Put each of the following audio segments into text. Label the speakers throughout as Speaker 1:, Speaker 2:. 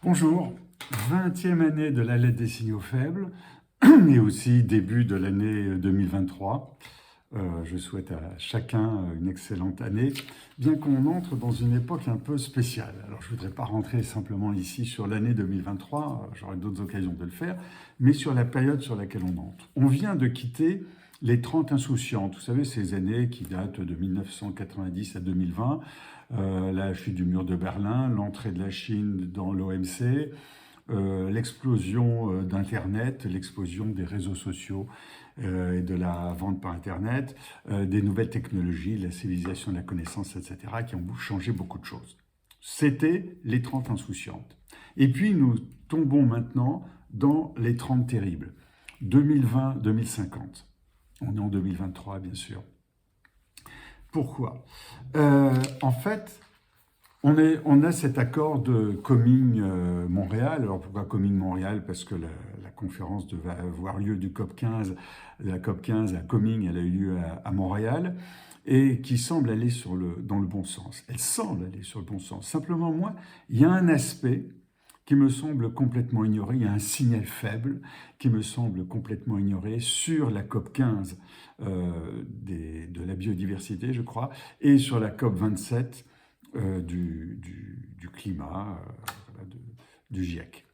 Speaker 1: Bonjour, 20e année de la lettre des signaux faibles et aussi début de l'année 2023. Je souhaite à chacun une excellente année, bien qu'on entre dans une époque un peu spéciale. Alors je ne voudrais pas rentrer simplement ici sur l'année 2023, j'aurai d'autres occasions de le faire, mais sur la période sur laquelle on entre. On vient de quitter les 30 insouciantes, vous savez, ces années qui datent de 1990 à 2020, la chute du mur de Berlin, l'entrée de la Chine dans l'OMC, l'explosion d'Internet, l'explosion des réseaux sociaux et de la vente par Internet, des nouvelles technologies, la civilisation de la connaissance, etc., qui ont changé beaucoup de choses. C'était les 30 insouciantes. Et puis nous tombons maintenant dans les 30 terribles, 2020-2050. On est en 2023, bien sûr. Pourquoi En fait, on a cet accord de Coming-Montréal. Alors pourquoi Coming-Montréal? Parce que la conférence devait avoir lieu du COP15. La COP15 à Coming, elle a eu lieu à Montréal et qui semble aller dans le bon sens. Elle semble aller sur le bon sens. Simplement, moi, il y a un aspect qui me semble complètement ignoré, il y a un signal faible qui me semble complètement ignoré sur la COP15 de la biodiversité, je crois, et sur la COP27 du climat, du GIEC.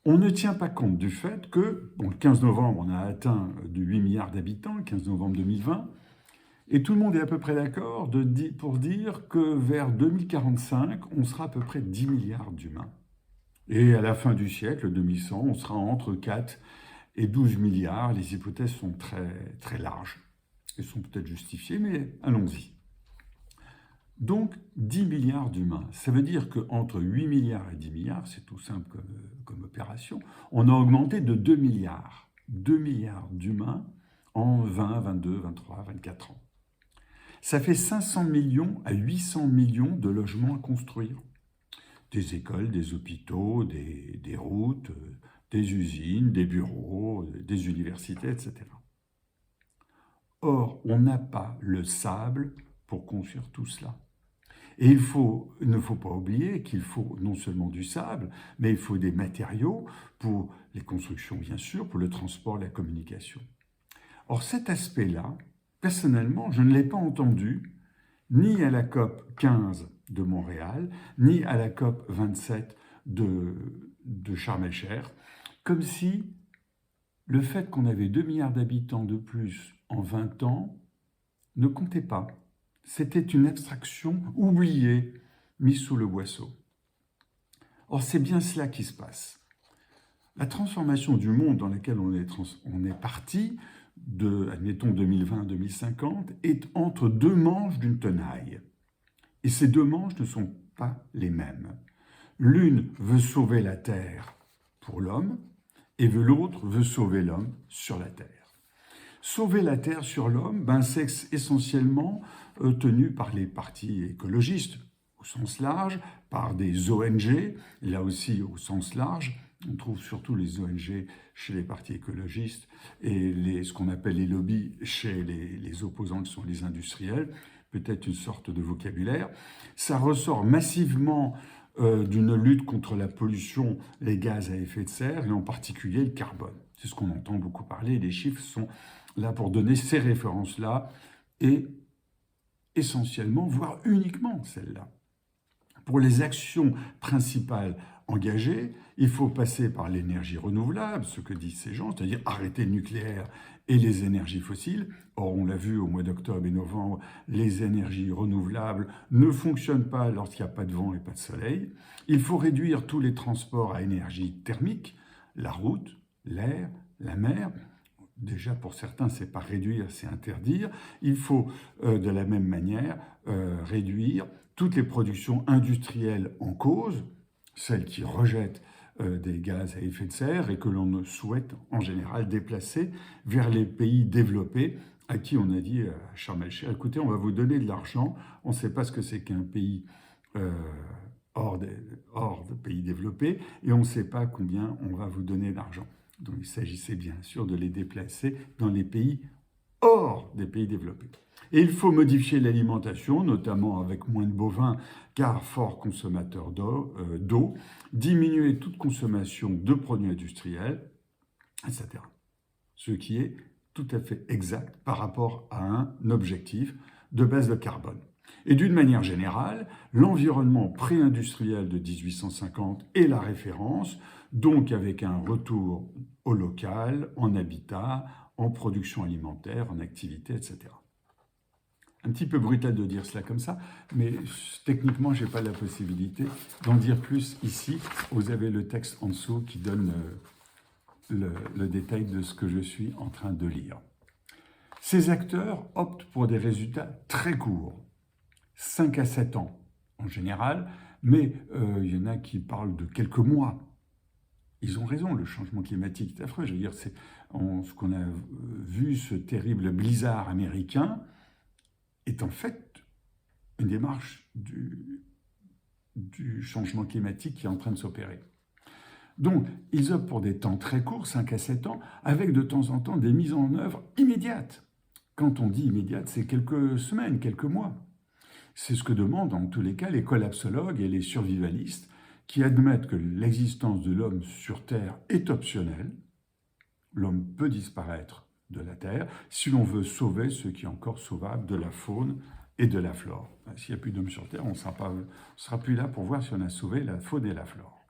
Speaker 1: On ne tient pas compte du fait que, le 15 novembre, on a atteint de 8 milliards d'habitants, le 15 novembre 2020, et tout le monde est à peu près d'accord pour dire que vers 2045, on sera à peu près 10 milliards d'humains. Et à la fin du siècle, 2100, on sera entre 4 et 12 milliards. Les hypothèses sont très, très larges. Elles sont peut-être justifiées, mais allons-y. Donc, 10 milliards d'humains. Ça veut dire qu'entre 8 milliards et 10 milliards, c'est tout simple comme opération, on a augmenté de 2 milliards. 2 milliards d'humains en 20, 22, 23, 24 ans. Ça fait 500 millions à 800 millions de logements à construire. Des écoles, des hôpitaux, des routes, des usines, des bureaux, des universités, etc. Or, on n'a pas le sable pour construire tout cela. Et il ne faut pas oublier qu'il faut non seulement du sable, mais il faut des matériaux pour les constructions, bien sûr, pour le transport, la communication. Or, cet aspect-là, personnellement, je ne l'ai pas entendu ni à la COP 15 de Montréal, ni à la COP 27 de Sharm el-Sheikh, comme si le fait qu'on avait 2 milliards d'habitants de plus en 20 ans ne comptait pas. C'était une abstraction oubliée, mise sous le boisseau. Or, c'est bien cela qui se passe. La transformation du monde dans laquelle on est parti, admettons 2020-2050, est entre deux manches d'une tenaille. Et ces deux manches ne sont pas les mêmes. L'une veut sauver la Terre pour l'homme, et l'autre veut sauver l'homme sur la Terre. Sauver la Terre sur l'homme, c'est essentiellement tenu par les partis écologistes, au sens large, par des ONG, là aussi au sens large. On trouve surtout les ONG chez les partis écologistes et ce qu'on appelle les lobbies chez les opposants qui sont les industriels, peut-être une sorte de vocabulaire. Ça ressort massivement d'une lutte contre la pollution, les gaz à effet de serre, et en particulier le carbone. C'est ce qu'on entend beaucoup parler, les chiffres sont là pour donner ces références-là, et essentiellement, voire uniquement celles-là. Pour les actions principales engagées, il faut passer par l'énergie renouvelable, ce que disent ces gens, c'est-à-dire arrêter le nucléaire et les énergies fossiles. Or, on l'a vu au mois d'octobre et novembre, les énergies renouvelables ne fonctionnent pas lorsqu'il n'y a pas de vent et pas de soleil. Il faut réduire tous les transports à énergie thermique, la route, l'air, la mer. Déjà, pour certains, c'est pas réduire, c'est interdire. Il faut, de la même manière, réduire toutes les productions industrielles en cause, celles qui rejettent des gaz à effet de serre et que l'on souhaite en général déplacer vers les pays développés à qui on a dit à Sharm el-Sheikh, écoutez, on va vous donner de l'argent, on ne sait pas ce que c'est qu'un pays hors de pays développés et on ne sait pas combien on va vous donner d'argent. Donc il s'agissait bien sûr de les déplacer dans les pays hors des pays développés. Et il faut modifier l'alimentation, notamment avec moins de bovins, car fort consommateurs d'eau. diminuer toute consommation de produits industriels, etc. Ce qui est tout à fait exact par rapport à un objectif de baisse de carbone. Et d'une manière générale, l'environnement pré-industriel de 1850 est la référence, donc avec un retour au local, en habitat, en production alimentaire, en activité, etc. Un petit peu brutal de dire cela comme ça, mais techniquement, je n'ai pas la possibilité d'en dire plus ici. Vous avez le texte en dessous qui donne le détail de ce que je suis en train de lire. Ces acteurs optent pour des résultats très courts, 5 à 7 ans en général, mais il y en a qui parlent de quelques mois. Ils ont raison, le changement climatique est affreux. Je veux dire, ce qu'on a vu, ce terrible blizzard américain, est en fait une démarche du changement climatique qui est en train de s'opérer. Donc, ils optent pour des temps très courts, 5 à 7 ans, avec de temps en temps des mises en œuvre immédiates. Quand on dit immédiate, c'est quelques semaines, quelques mois. C'est ce que demandent en tous les cas les collapsologues et les survivalistes qui admettent que l'existence de l'homme sur Terre est optionnelle. L'homme peut disparaître de la Terre si l'on veut sauver ce qui est encore sauvable de la faune et de la flore. S'il n'y a plus d'hommes sur Terre, on ne sera plus là pour voir si on a sauvé la faune et la flore.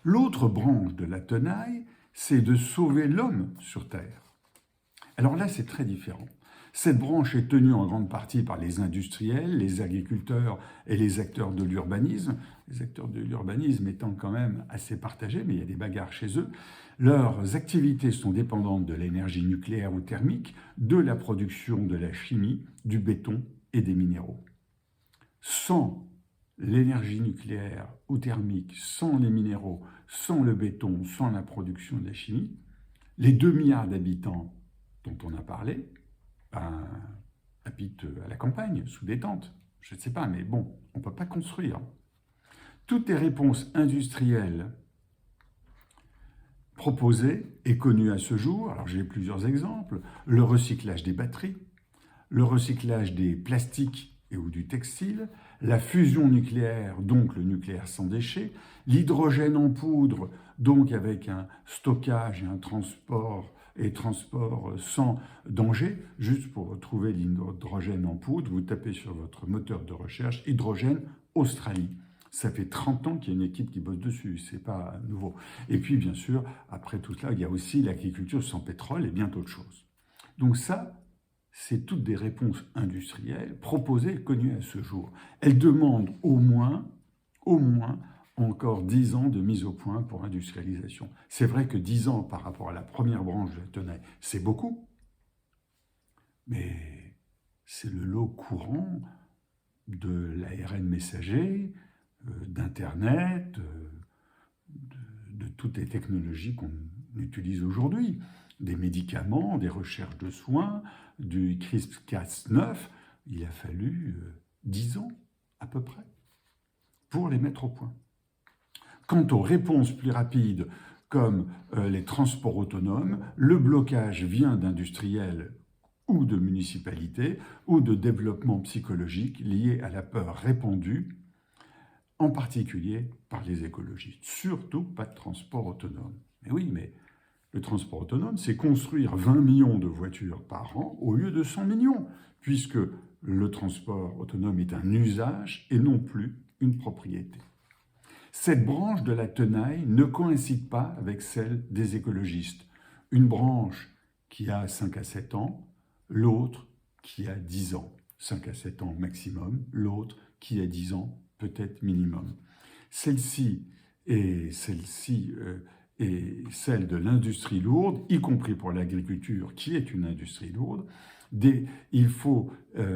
Speaker 1: L'autre branche de la tenaille, c'est de sauver l'homme sur Terre. Alors là, c'est très différent. Cette branche est tenue en grande partie par les industriels, les agriculteurs et les acteurs de l'urbanisme. Les acteurs de l'urbanisme étant quand même assez partagés, mais il y a des bagarres chez eux. Leurs activités sont dépendantes de l'énergie nucléaire ou thermique, de la production de la chimie, du béton et des minéraux. Sans l'énergie nucléaire ou thermique, sans les minéraux, sans le béton, sans la production de la chimie, les 2 milliards d'habitants dont on a parlé habitent à la campagne, sous des tentes. Je ne sais pas, mais bon, on ne peut pas construire. Toutes les réponses industrielles proposées et connues à ce jour, alors j'ai plusieurs exemples, le recyclage des batteries, le recyclage des plastiques et ou du textile, la fusion nucléaire, donc le nucléaire sans déchets, l'hydrogène en poudre, donc avec un stockage et un transport sans danger. Juste pour trouver l'hydrogène en poudre, vous tapez sur votre moteur de recherche « hydrogène Australie ». Ça fait 30 ans qu'il y a une équipe qui bosse dessus, c'est pas nouveau. Et puis bien sûr, après tout cela, il y a aussi l'agriculture sans pétrole et bien d'autres choses. Donc ça, c'est toutes des réponses industrielles proposées et connues à ce jour. Elles demandent au moins encore 10 ans de mise au point pour industrialisation. C'est vrai que 10 ans par rapport à la première branche de la tenaille, c'est beaucoup, mais c'est le lot courant de l'ARN messager, d'Internet, de toutes les technologies qu'on utilise aujourd'hui, des médicaments, des recherches de soins, du CRISPR-Cas9, il a fallu 10 ans à peu près pour les mettre au point. Quant aux réponses plus rapides, comme les transports autonomes, le blocage vient d'industriels ou de municipalités ou de développement psychologique lié à la peur répandue, en particulier par les écologistes. Surtout pas de transport autonome. Mais oui, mais le transport autonome, c'est construire 20 millions de voitures par an au lieu de 100 millions, puisque le transport autonome est un usage et non plus une propriété. Cette branche de la tenaille ne coïncide pas avec celle des écologistes. Une branche qui a 5 à 7 ans, l'autre qui a 10 ans. 5 à 7 ans maximum, l'autre qui a 10 ans peut-être minimum. Celle-ci et celle de l'industrie lourde, y compris pour l'agriculture qui est une industrie lourde. Il faut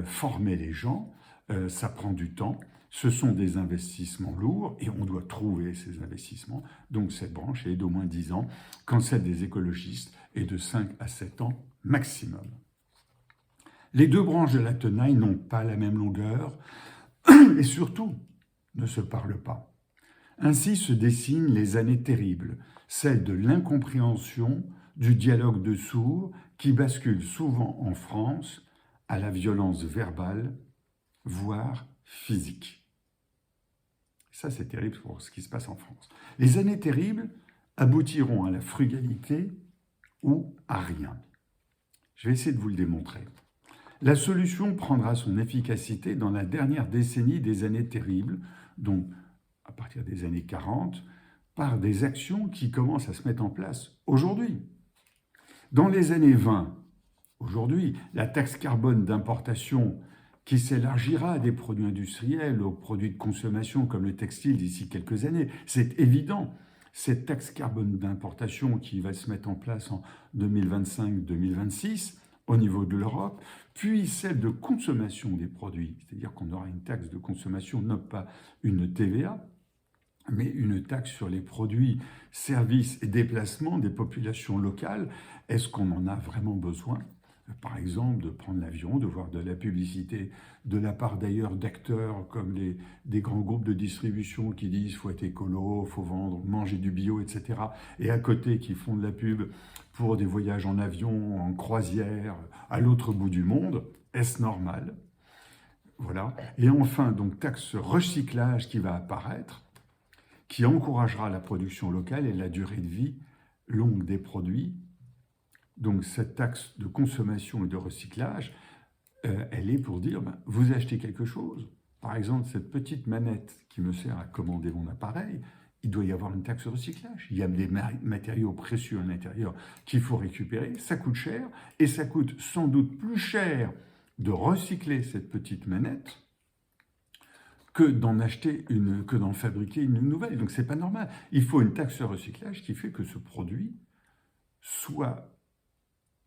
Speaker 1: former les gens, ça prend du temps. Ce sont des investissements lourds et on doit trouver ces investissements. Donc cette branche est d'au moins 10 ans, quand celle des écologistes est de 5 à 7 ans maximum. Les deux branches de la tenaille n'ont pas la même longueur et surtout ne se parlent pas. Ainsi se dessinent les années terribles, celles de l'incompréhension, du dialogue de sourds qui bascule souvent en France à la violence verbale, voire physique. Ça, c'est terrible pour ce qui se passe en France. Les années terribles aboutiront à la frugalité ou à rien. Je vais essayer de vous le démontrer. La solution prendra son efficacité dans la dernière décennie des années terribles, donc à partir des années 40, par des actions qui commencent à se mettre en place aujourd'hui. Dans les années 20, aujourd'hui, la taxe carbone d'importation qui s'élargira à des produits industriels, aux produits de consommation comme le textile d'ici quelques années, c'est évident. Cette taxe carbone d'importation qui va se mettre en place en 2025-2026 au niveau de l'Europe, puis celle de consommation des produits, c'est-à-dire qu'on aura une taxe de consommation, non pas une TVA, mais une taxe sur les produits, services et déplacements des populations locales. Est-ce qu'on en a vraiment besoin ? Par exemple, de prendre l'avion, de voir de la publicité de la part d'ailleurs d'acteurs comme des grands groupes de distribution qui disent « faut être écolo, faut vendre, manger du bio, etc. » et à côté qui font de la pub pour des voyages en avion, en croisière, à l'autre bout du monde. Est-ce normal ? Voilà. Et enfin, donc, taxe recyclage qui va apparaître, qui encouragera la production locale et la durée de vie longue des produits. Donc cette taxe de consommation et de recyclage, elle est pour dire, vous achetez quelque chose, par exemple cette petite manette qui me sert à commander mon appareil, il doit y avoir une taxe de recyclage. Il y a des matériaux précieux à l'intérieur qu'il faut récupérer, ça coûte cher, et ça coûte sans doute plus cher de recycler cette petite manette que d'en fabriquer une nouvelle. Donc c'est pas normal. Il faut une taxe de recyclage qui fait que ce produit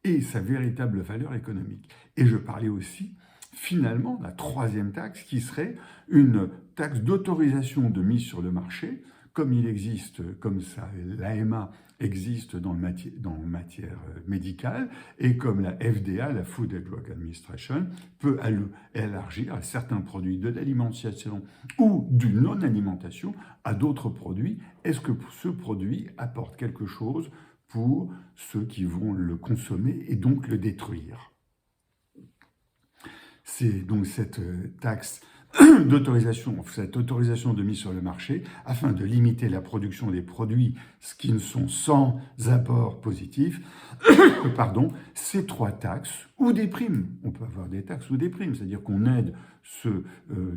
Speaker 1: ait sa véritable valeur économique. Et je parlais aussi, finalement, de la troisième taxe qui serait une taxe d'autorisation de mise sur le marché, comme il existe, comme ça, l'AMA existe dans matière médicale, et comme la FDA, la Food and Drug Administration, peut élargir à certains produits de l'alimentation ou du non-alimentation à d'autres produits. Est-ce que ce produit apporte quelque chose pour ceux qui vont le consommer et donc le détruire? C'est donc cette taxe d'autorisation, cette autorisation de mise sur le marché, afin de limiter la production des produits qui ne sont sans apport positif, ces trois taxes ou des primes. On peut avoir des taxes ou des primes, c'est-à-dire qu'on aide ceux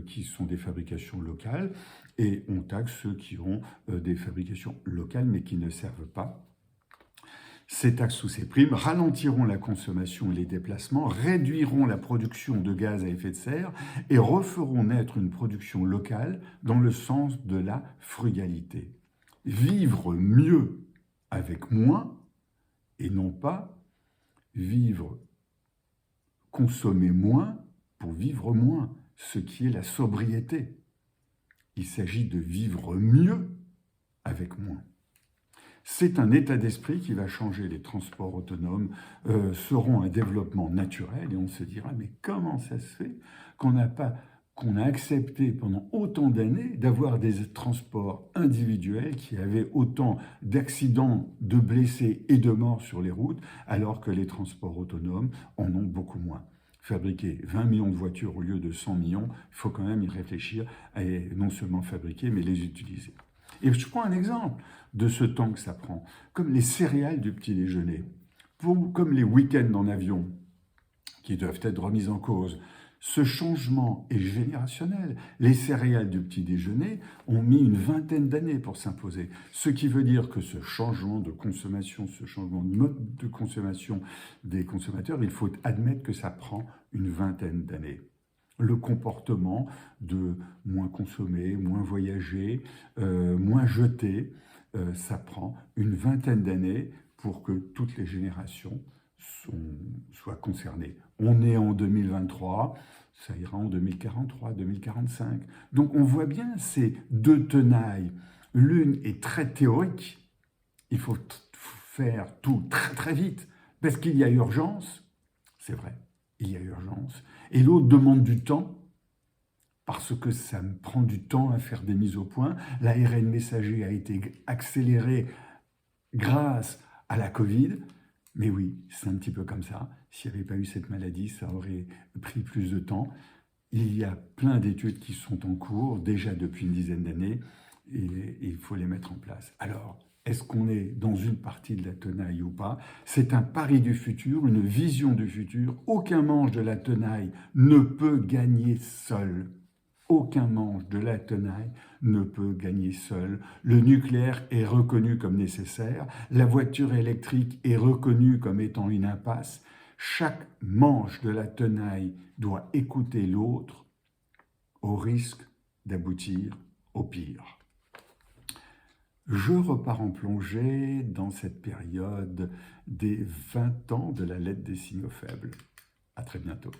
Speaker 1: qui sont des fabrications locales et on taxe ceux qui ont des fabrications locales mais qui ne servent pas. Ces taxes ou ces primes ralentiront la consommation et les déplacements, réduiront la production de gaz à effet de serre et referont naître une production locale dans le sens de la frugalité. Vivre mieux avec moins et non pas consommer moins pour vivre moins, ce qui est la sobriété. Il s'agit de vivre mieux avec moins. C'est un état d'esprit qui va changer. Les transports autonomes seront un développement naturel et on se dira mais comment ça se fait qu'on a accepté pendant autant d'années d'avoir des transports individuels qui avaient autant d'accidents, de blessés et de morts sur les routes alors que les transports autonomes en ont beaucoup moins. Fabriquer 20 millions de voitures au lieu de 100 millions, il faut quand même y réfléchir et non seulement fabriquer mais les utiliser. Et je prends un exemple de ce temps que ça prend, comme les céréales du petit déjeuner, comme les week-ends en avion, qui doivent être remis en cause. Ce changement est générationnel. Les céréales du petit déjeuner ont mis une vingtaine d'années pour s'imposer, ce qui veut dire que ce changement de consommation, ce changement de mode de consommation des consommateurs, il faut admettre que ça prend une vingtaine d'années. Le comportement de moins consommer, moins voyager, moins jeter, ça prend une vingtaine d'années pour que toutes les générations soient concernées. On est en 2023, ça ira en 2043, 2045. Donc on voit bien ces deux tenailles. L'une est très théorique, il faut faire tout très très vite, parce qu'il y a urgence, c'est vrai. Il y a urgence. Et l'autre demande du temps, parce que ça me prend du temps à faire des mises au point. L'ARN messager a été accéléré grâce à la Covid. Mais oui, c'est un petit peu comme ça. S'il n'y avait pas eu cette maladie, ça aurait pris plus de temps. Il y a plein d'études qui sont en cours, déjà depuis une dizaine d'années, et il faut les mettre en place. Alors, est-ce qu'on est dans une partie de la tenaille ou pas? C'est un pari du futur, une vision du futur. Aucun manche de la tenaille ne peut gagner seul. Aucun manche de la tenaille ne peut gagner seul. Le nucléaire est reconnu comme nécessaire. La voiture électrique est reconnue comme étant une impasse. Chaque manche de la tenaille doit écouter l'autre au risque d'aboutir au pire. Je repars en plongée dans cette période des 20 ans de la lettre des signaux faibles. À très bientôt.